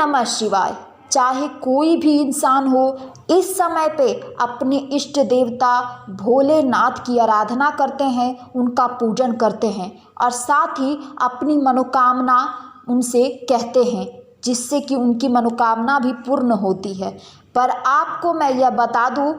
नमः शिवाय। चाहे कोई भी इंसान हो, इस समय पे अपने इष्ट देवता भोलेनाथ की आराधना करते हैं, उनका पूजन करते हैं और साथ ही अपनी मनोकामना उनसे कहते हैं, जिससे कि उनकी मनोकामना भी पूर्ण होती है। पर आपको मैं यह बता दूं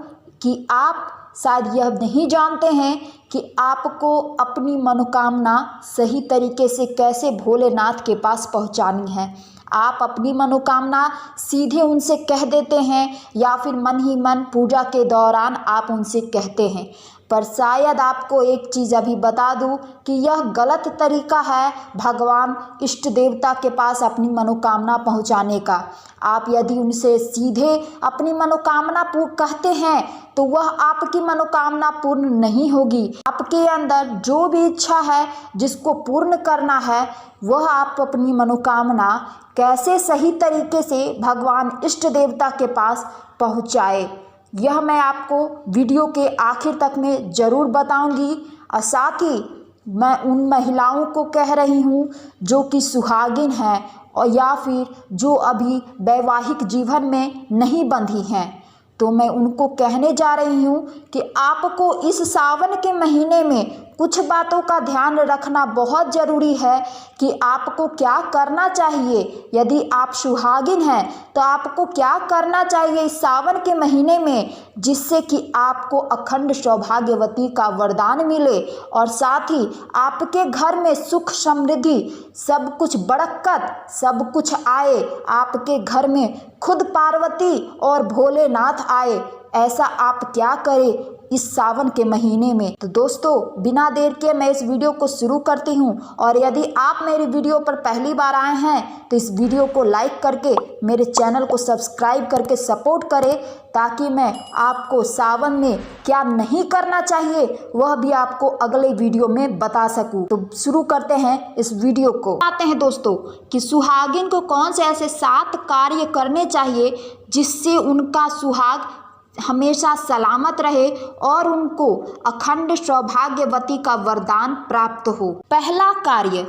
कि आप शायद यह नहीं जानते हैं कि आपको अपनी मनोकामना सही तरीके से कैसे भोलेनाथ के पास पहुंचानी है। आप अपनी मनोकामना सीधे उनसे कह देते हैं या फिर मन ही मन पूजा के दौरान आप उनसे कहते हैं। पर शायद आपको एक चीज़ अभी बता दूं कि यह गलत तरीका है भगवान इष्ट देवता के पास अपनी मनोकामना पहुंचाने का। आप यदि उनसे सीधे अपनी मनोकामना कहते हैं तो वह आपकी मनोकामना पूर्ण नहीं होगी। आपके अंदर जो भी इच्छा है जिसको पूर्ण करना है, वह आप अपनी मनोकामना कैसे सही तरीके से भगवान इष्ट देवता के पास पहुंचाए, यह मैं आपको वीडियो के आखिर तक में ज़रूर बताऊंगी। और साथ ही मैं उन महिलाओं को कह रही हूँ जो कि सुहागिन हैं और या फिर जो अभी वैवाहिक जीवन में नहीं बंधी हैं, तो मैं उनको कहने जा रही हूँ कि आपको इस सावन के महीने में कुछ बातों का ध्यान रखना बहुत ज़रूरी है कि आपको क्या करना चाहिए। यदि आप सुहागिन हैं तो आपको क्या करना चाहिए इस सावन के महीने में, जिससे कि आपको अखंड सौभाग्यवती का वरदान मिले और साथ ही आपके घर में सुख समृद्धि सब कुछ बरकत सब कुछ आए, आपके घर में खुद पार्वती और भोलेनाथ आए। ऐसा आप क्या करें इस सावन के महीने में। तो दोस्तों, बिना देर के मैं इस वीडियो को शुरू करती हूँ और यदि आप मेरी वीडियो पर पहली बार आए हैं तो इस वीडियो को लाइक करके मेरे चैनल को सब्सक्राइब करके सपोर्ट करें, ताकि मैं आपको सावन में क्या नहीं करना चाहिए वह भी आपको अगले वीडियो में बता सकूं। तो शुरू करते हैं इस वीडियो को। आते हैं दोस्तों कि सुहागिन को कौन से ऐसे 7 कार्य करने चाहिए जिससे उनका सुहाग हमेशा सलामत रहे और उनको अखंड सौभाग्यवती का वरदान प्राप्त हो। पहला कार्य,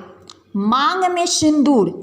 मांग में सिंदूर।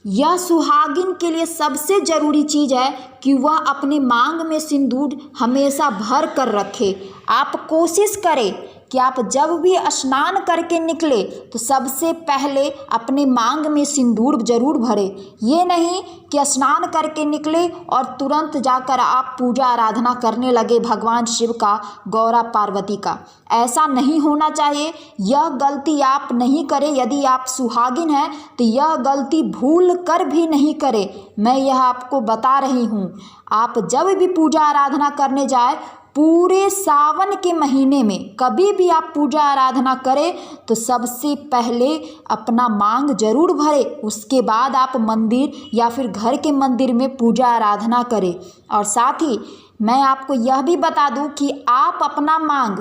यह सुहागिन के लिए सबसे ज़रूरी चीज़ है कि वह अपनी मांग में सिंदूर हमेशा भर कर रखे। आप कोशिश करें कि आप जब भी स्नान करके निकले तो सबसे पहले अपने मांग में सिंदूर जरूर भरें। ये नहीं कि स्नान करके निकले और तुरंत जाकर आप पूजा आराधना करने लगे भगवान शिव का, गौरा पार्वती का। ऐसा नहीं होना चाहिए। यह गलती आप नहीं करें। यदि आप सुहागिन हैं तो यह गलती भूल कर भी नहीं करें। मैं यह आपको बता रही हूँ। आप जब भी पूजा आराधना करने जाए, पूरे सावन के महीने में कभी भी आप पूजा आराधना करें तो सबसे पहले अपना मांग जरूर भरें। उसके बाद आप मंदिर या फिर घर के मंदिर में पूजा आराधना करें। और साथ ही मैं आपको यह भी बता दूं कि आप अपना मांग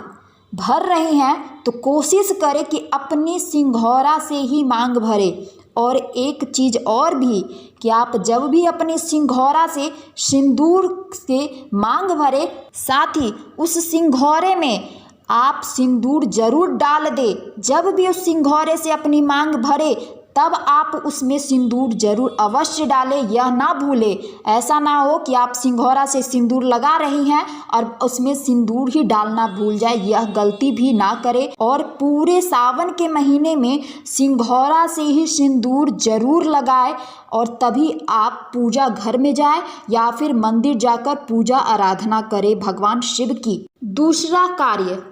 भर रहे हैं तो कोशिश करें कि अपनी सिंघौरा से ही मांग भरें। और एक चीज़ और भी कि आप जब भी अपने सिंघौरा से सिंदूर से मांग भरे, साथ ही उस सिंघौरे में आप सिंदूर जरूर डाल दें। जब भी उस सिंघौरे से अपनी मांग भरे तब आप उसमें सिंदूर जरूर अवश्य डालें, यह ना भूलें। ऐसा ना हो कि आप सिंघौरा से सिंदूर लगा रही हैं और उसमें सिंदूर ही डालना भूल जाए, यह गलती भी ना करें। और पूरे सावन के महीने में सिंघौरा से ही सिंदूर जरूर लगाएं और तभी आप पूजा घर में जाएं या फिर मंदिर जाकर पूजा आराधना करें भगवान शिव की। दूसरा कार्य,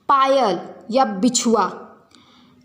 पायल या बिछुआ।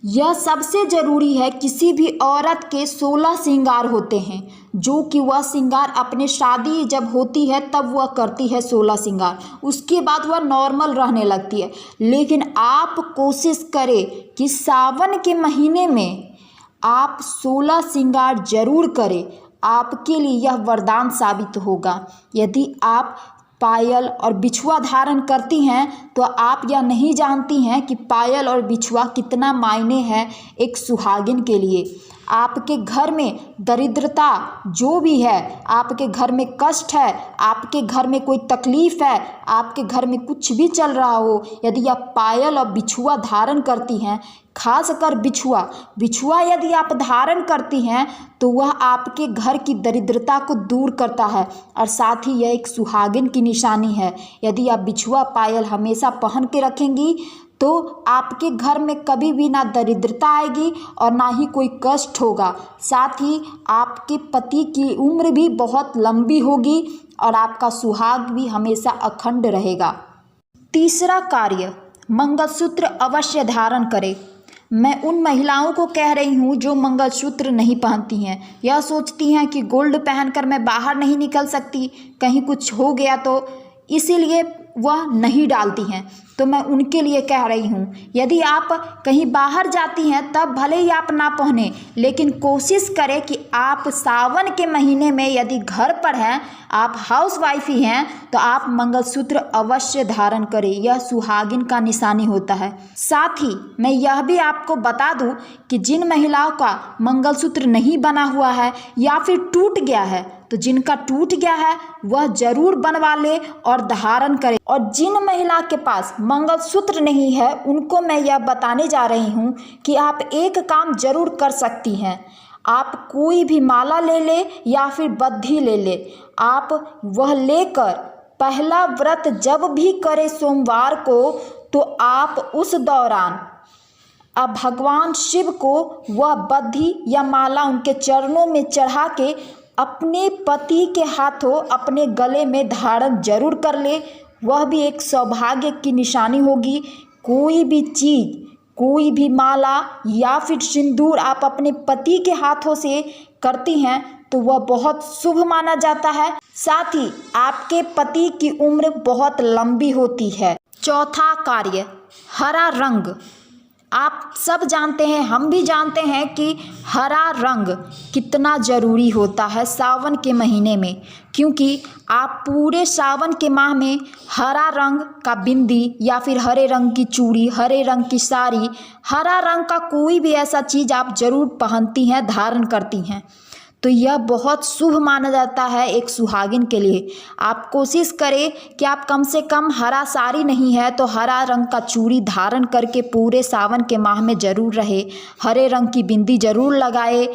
यह सबसे ज़रूरी है। किसी भी औरत के 16 श्रृंगार होते हैं, जो कि वह श्रृंगार अपने शादी जब होती है तब वह करती है 16 श्रृंगार। उसके बाद वह नॉर्मल रहने लगती है। लेकिन आप कोशिश करें कि सावन के महीने में आप 16 श्रृंगार जरूर करें। आपके लिए यह वरदान साबित होगा। यदि आप पायल और बिछुआ धारण करती हैं तो आप यह नहीं जानती हैं कि पायल और बिछुआ कितना मायने है एक सुहागिन के लिए। आपके घर में दरिद्रता जो भी है, आपके घर में कष्ट है, आपके घर में कोई तकलीफ़ है, आपके घर में कुछ भी चल रहा हो, यदि आप पायल और बिछुआ धारण करती हैं, खासकर बिछुआ यदि आप धारण करती हैं तो वह आपके घर की दरिद्रता को दूर करता है और साथ ही यह एक सुहागिन की निशानी है। यदि आप बिछुआ पायल हमेशा पहन के रखेंगी तो आपके घर में कभी भी ना दरिद्रता आएगी और ना ही कोई कष्ट होगा। साथ ही आपके पति की उम्र भी बहुत लंबी होगी और आपका सुहाग भी हमेशा अखंड रहेगा। तीसरा कार्य, मंगलसूत्र अवश्य धारण करें। मैं उन महिलाओं को कह रही हूँ जो मंगलसूत्र नहीं पहनती हैं, यह सोचती हैं कि गोल्ड पहनकर मैं बाहर नहीं निकल सकती, कहीं कुछ हो गया तो इसीलिए वह नहीं डालती हैं। तो मैं उनके लिए कह रही हूँ, यदि आप कहीं बाहर जाती हैं तब भले ही आप ना पहने, लेकिन कोशिश करें कि आप सावन के महीने में यदि घर पर हैं, आप हाउस वाइफ ही हैं, तो आप मंगलसूत्र अवश्य धारण करें। यह सुहागिन का निशानी होता है। साथ ही मैं यह भी आपको बता दूं कि जिन महिलाओं का मंगलसूत्र नहीं बना हुआ है या फिर टूट गया है, तो जिनका टूट गया है वह जरूर बनवा ले और धारण करें। और जिन महिला के पास मंगलसूत्र नहीं है उनको मैं यह बताने जा रही हूँ कि आप एक काम जरूर कर सकती हैं। आप कोई भी माला ले ले या फिर बद्धी ले ले, आप वह लेकर पहला व्रत जब भी करें सोमवार को, तो आप उस दौरान अब भगवान शिव को वह बद्धी या माला उनके चरणों में चढ़ा के अपने पति के हाथों अपने गले में धारण जरूर कर ले। वह भी एक सौभाग्य की निशानी होगी। कोई भी चीज़, कोई भी माला या फिर सिंदूर आप अपने पति के हाथों से करती हैं तो वह बहुत शुभ माना जाता है। साथ ही आपके पति की उम्र बहुत लंबी होती है। चौथा कार्य, हरा रंग। आप सब जानते हैं, हम भी जानते हैं कि हरा रंग कितना ज़रूरी होता है सावन के महीने में, क्योंकि आप पूरे सावन के माह में हरा रंग का बिंदी या फिर हरे रंग की चूड़ी, हरे रंग की साड़ी, हरा रंग का कोई भी ऐसा चीज़ आप ज़रूर पहनती हैं, धारण करती हैं, तो यह बहुत शुभ माना जाता है एक सुहागिन के लिए। आप कोशिश करें कि आप कम से कम हरा साड़ी नहीं है तो हरा रंग का चूड़ी धारण करके पूरे सावन के माह में ज़रूर रहे, हरे रंग की बिंदी ज़रूर लगाए।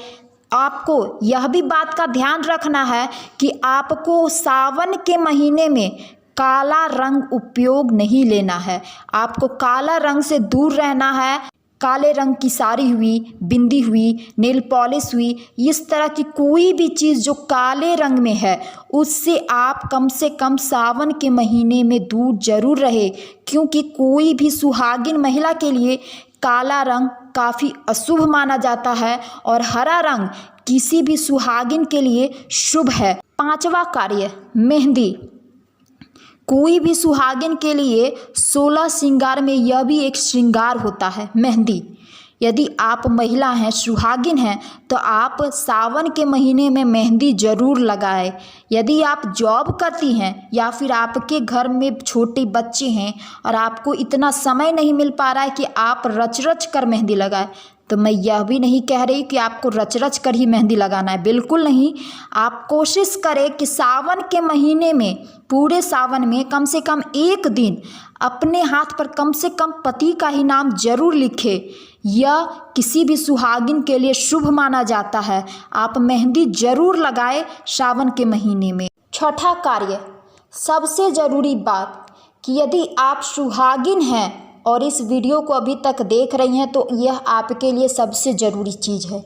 आपको यह भी बात का ध्यान रखना है कि आपको सावन के महीने में काला रंग उपयोग नहीं लेना है। आपको काला रंग से दूर रहना है। काले रंग की साड़ी हुई, बिंदी हुई, नेल पॉलिश हुई, इस तरह की कोई भी चीज़ जो काले रंग में है उससे आप कम से कम सावन के महीने में दूर जरूर रहे, क्योंकि कोई भी सुहागिन महिला के लिए काला रंग काफ़ी अशुभ माना जाता है और हरा रंग किसी भी सुहागिन के लिए शुभ है। पांचवा कार्य, मेहंदी। कोई भी सुहागिन के लिए 16 श्रृंगार में यह भी एक श्रृंगार होता है, मेहंदी। यदि आप महिला हैं, सुहागिन हैं, तो आप सावन के महीने में मेहंदी ज़रूर लगाएं। यदि आप जॉब करती हैं या फिर आपके घर में छोटे बच्चे हैं और आपको इतना समय नहीं मिल पा रहा है कि आप रच कर मेहंदी लगाएं, तो मैं यह भी नहीं कह रही कि आपको रच कर ही मेहंदी लगाना है, बिल्कुल नहीं। आप कोशिश करें कि सावन के महीने में, पूरे सावन में कम से कम एक दिन अपने हाथ पर कम से कम पति का ही नाम जरूर लिखे। यह किसी भी सुहागिन के लिए शुभ माना जाता है। आप मेहंदी जरूर लगाए सावन के महीने में। छठा कार्य, सबसे ज़रूरी बात कि यदि आप सुहागिन हैं और इस वीडियो को अभी तक देख रही हैं तो यह आपके लिए सबसे ज़रूरी चीज़ है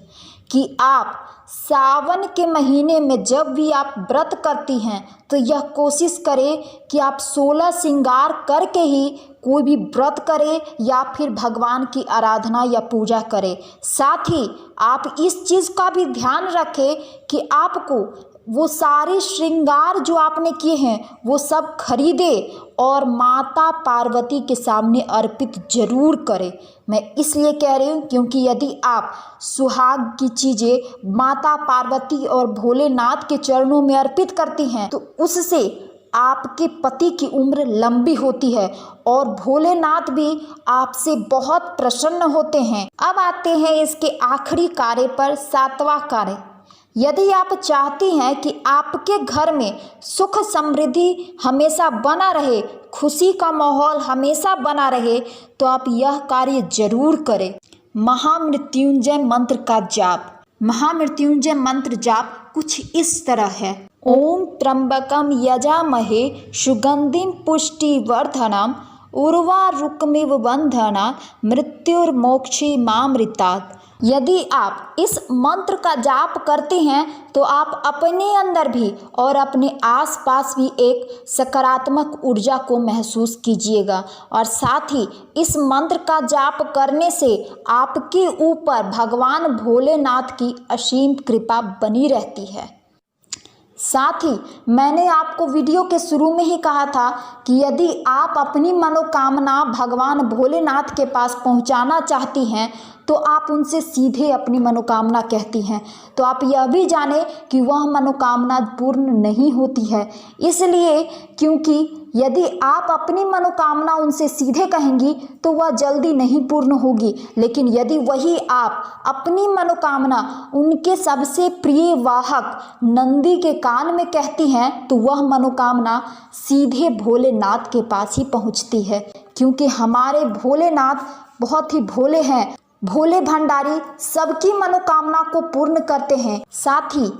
कि आप सावन के महीने में जब भी आप व्रत करती हैं तो यह कोशिश करें कि आप 16 श्रृंगार करके ही कोई भी व्रत करें या फिर भगवान की आराधना या पूजा करें। साथ ही आप इस चीज़ का भी ध्यान रखें कि आपको वो सारे श्रृंगार जो आपने किए हैं वो सब खरीदे और माता पार्वती के सामने अर्पित जरूर करें। मैं इसलिए कह रही हूँ क्योंकि यदि आप सुहाग की चीज़ें माता पार्वती और भोलेनाथ के चरणों में अर्पित करती हैं तो उससे आपके पति की उम्र लंबी होती है और भोलेनाथ भी आपसे बहुत प्रसन्न होते हैं। अब आते हैं इसके आखिरी कार्य पर, 7वां कार्य। यदि आप चाहती हैं कि आपके घर में सुख समृद्धि हमेशा बना रहे, खुशी का माहौल हमेशा बना रहे, तो आप यह कार्य जरूर करें। महामृत्युंजय मंत्र का जाप। महामृत्युंजय मंत्र जाप कुछ इस तरह है। ओम त्र्यंबकम यजामहे सुगंधिम पुष्टिवर्धनम उर्वारुकमिव बंधना मृत्युर्मोक्षीमामृतात्। यदि आप इस मंत्र का जाप करते हैं तो आप अपने अंदर भी और अपने आसपास भी एक सकारात्मक ऊर्जा को महसूस कीजिएगा, और साथ ही इस मंत्र का जाप करने से आपके ऊपर भगवान भोलेनाथ की असीम कृपा बनी रहती है। साथ ही मैंने आपको वीडियो के शुरू में ही कहा था कि यदि आप अपनी मनोकामना भगवान भोलेनाथ के पास पहुंचाना चाहती हैं तो आप उनसे सीधे अपनी मनोकामना कहती हैं, तो आप यह भी जानें कि वह मनोकामना पूर्ण नहीं होती है। इसलिए क्योंकि यदि आप अपनी मनोकामना उनसे सीधे कहेंगी तो वह जल्दी नहीं पूर्ण होगी, लेकिन यदि वही आप अपनी मनोकामना उनके सबसे प्रिय वाहक नंदी के कान में कहती हैं तो वह मनोकामना सीधे भोलेनाथ के पास ही पहुंचती है। क्योंकि हमारे भोलेनाथ बहुत ही भोले हैं, भोले भंडारी सबकी मनोकामना को पूर्ण करते हैं। साथ ही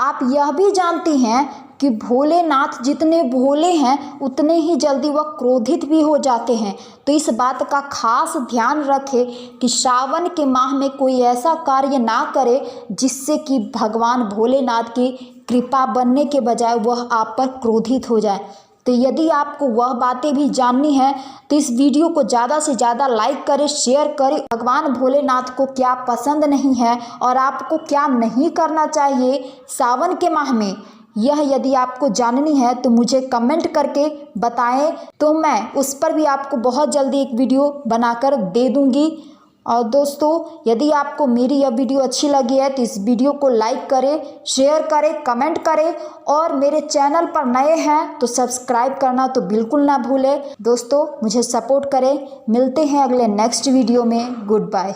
आप यह भी जानती हैं कि भोलेनाथ जितने भोले हैं उतने ही जल्दी वह क्रोधित भी हो जाते हैं। तो इस बात का खास ध्यान रखें कि श्रावण के माह में कोई ऐसा कार्य ना करे जिससे कि भगवान भोलेनाथ की कृपा बनने के बजाय वह आप पर क्रोधित हो जाए। तो यदि आपको वह बातें भी जाननी है तो इस वीडियो को ज़्यादा से ज़्यादा लाइक करें, शेयर करें। भगवान भोलेनाथ को क्या पसंद नहीं है और आपको क्या नहीं करना चाहिए सावन के माह में, यह यदि आपको जाननी है तो मुझे कमेंट करके बताएं, तो मैं उस पर भी आपको बहुत जल्दी एक वीडियो बनाकर दे दूंगी। और दोस्तों, यदि आपको मेरी यह वीडियो अच्छी लगी है तो इस वीडियो को लाइक करें, शेयर करें, कमेंट करें, और मेरे चैनल पर नए हैं तो सब्सक्राइब करना तो बिल्कुल ना भूलें। दोस्तों, मुझे सपोर्ट करें। मिलते हैं अगले नेक्स्ट वीडियो में। Good bye.